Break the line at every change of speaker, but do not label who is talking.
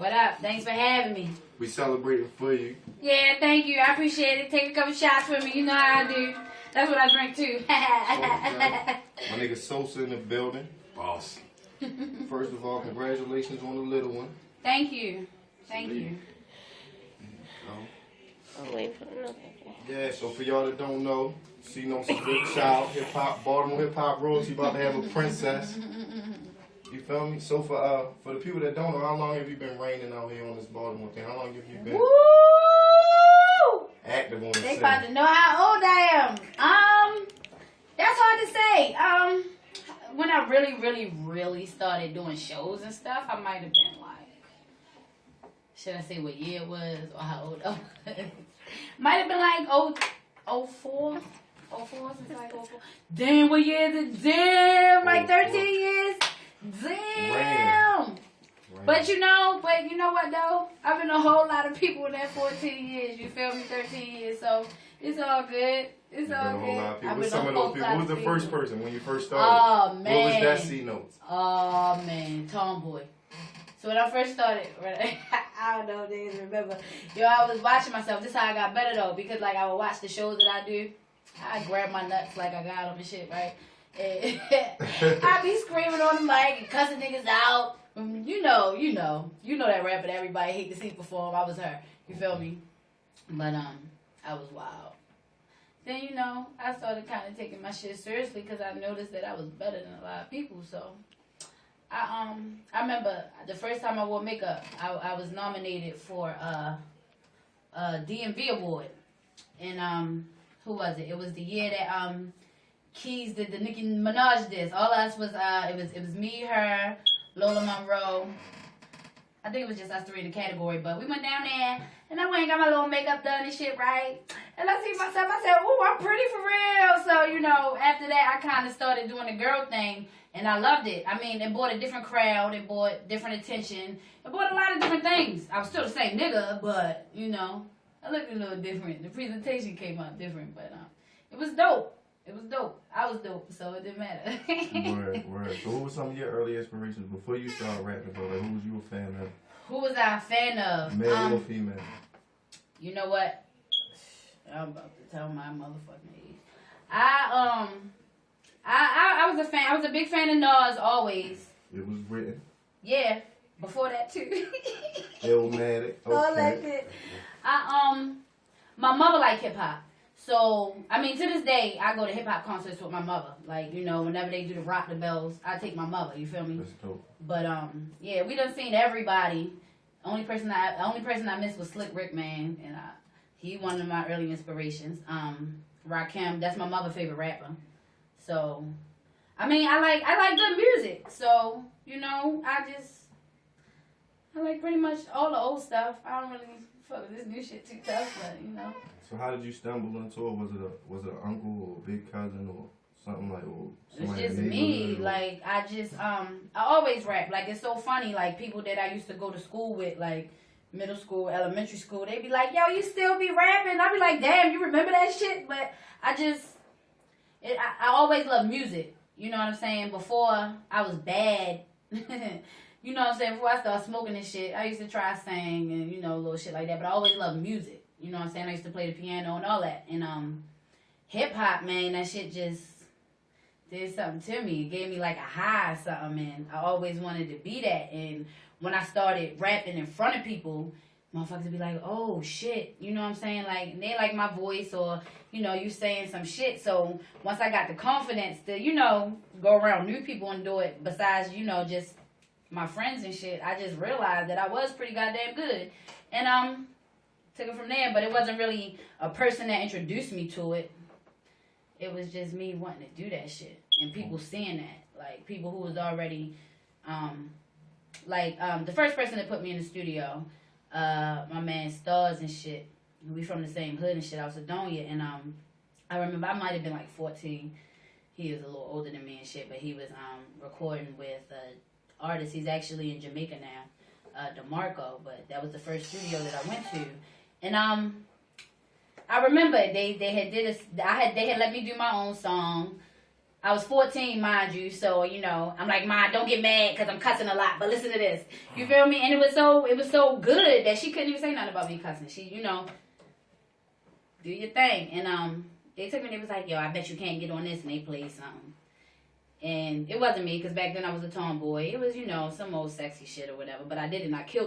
What up? Thanks for having me.
We celebrating for you.
Yeah, thank you. I appreciate it. Take a couple shots with me. You know how I do. That's what I drink too.
My nigga Sosa in the building.
Boss.
First of all, congratulations on the little one.
Thank you. Thank you.
I'm waiting for another.
Yeah, so for y'all that don't know, she knows some good child, hip hop, Baltimore hip hop royalty, about to have a princess. You feel me? So for the people that don't know, how long have you been reigning out here on this Baltimore thing? How long have you been active on this
They
thing?
about to know how old I am. That's hard to say. When I really started doing shows and stuff, I might have been like, should I say what year it was or how old I was? Might have been like 04, since like 04. Damn, what year is it? Damn, like 13 years. Damn.
Rain.
But you know what though? I've been a whole lot of people in that 14 years. You feel me? 13 years. So it's all good. It's all good.
Who's some of those people? Who was the first person when you first started?
Oh man.
What was that C-notes?
Oh man, Tomboy. So when I first started, I don't know, days remember. Yo, I was watching myself. This is how I got better though, because like I would watch the shows that I do. I grab my nuts like I got them and shit, right? And I be screaming on the mic and cussing niggas out. You know that rapper that everybody hate to see perform. I was her. You feel me? But I was wild. Then I started kind of taking my shit seriously because I noticed that I was better than a lot of people. So I remember the first time I wore makeup, I was nominated for a DMV award, and who was it? It was the year that Keys did the Nicki Minaj disc. All us was it was me, her, Lola Monroe. I think it was just us three in the category, but we went down there, and I went and got my little makeup done and shit, right? And I see myself, I said, ooh, I'm pretty for real. So, after that, I kind of started doing the girl thing, and I loved it. I mean, it brought a different crowd, it brought different attention, it brought a lot of different things. I was still the same nigga, but, I looked a little different. The presentation came out different, but it was dope. It was dope. I was dope, so it didn't matter.
Word. So who was some of your early inspirations before you started rapping? Like, who was you a fan of?
Who was I a fan of?
Male or female?
You know what? I'm about to tell my motherfucking age. I was a fan. I was a big fan of Nas always.
It was written.
Yeah, before that too.
Illmatic. Okay.
All that shit. My mother liked hip hop. So, I mean, to this day, I go to hip-hop concerts with my mother. Like, whenever they do the Rock the Bells, I take my mother, you feel me?
That's dope.
But, yeah, we done seen everybody. Only person I missed was Slick Rick, man. And he one of my early inspirations. Rakim, that's my mother's favorite rapper. So, I mean, I like good music. So, I like pretty much all the old stuff. I don't really fuck with this new shit too tough, but,
So how did you stumble into it? Was it an uncle or a big cousin or something like? Or
it's just me. Like I always rap. Like it's so funny. Like people that I used to go to school with, like middle school, elementary school, they be like, "Yo, you still be rapping?" I be like, "Damn, you remember that shit?" But I always loved music. You know what I'm saying? Before I was bad. You know what I'm saying? Before I started smoking and shit, I used to try to sing and little shit like that. But I always loved music. You know what I'm saying? I used to play the piano and all that. And hip hop, man, that shit just did something to me. It gave me like a high or something, and I always wanted to be that. And when I started rapping in front of people, motherfuckers would be like, oh shit, you know what I'm saying? Like they like my voice, or you saying some shit. So once I got the confidence to, go around new people and do it, besides, just my friends and shit, I just realized that I was pretty goddamn good. And took it from there, but it wasn't really a person that introduced me to it. It was just me wanting to do that shit, and people seeing that, like people who was already, the first person that put me in the studio, my man Stars and shit. We from the same hood and shit. I was Adonia, and I remember I might have been like 14. He was a little older than me and shit, but he was recording with an artist. He's actually in Jamaica now, DeMarco, but that was the first studio that I went to. And I remember they had let me do my own song. I was 14, mind you, so, you know, I'm like, Ma, don't get mad because I'm cussing a lot, but listen to this. You feel me? And it was so good that she couldn't even say nothing about me cussing. She, you know, do your thing. And they took me and they was like, yo, I bet you can't get on this, and they played something. And it wasn't me, because back then I was a tomboy. It was, you know, some old sexy shit or whatever, but I did it and I killed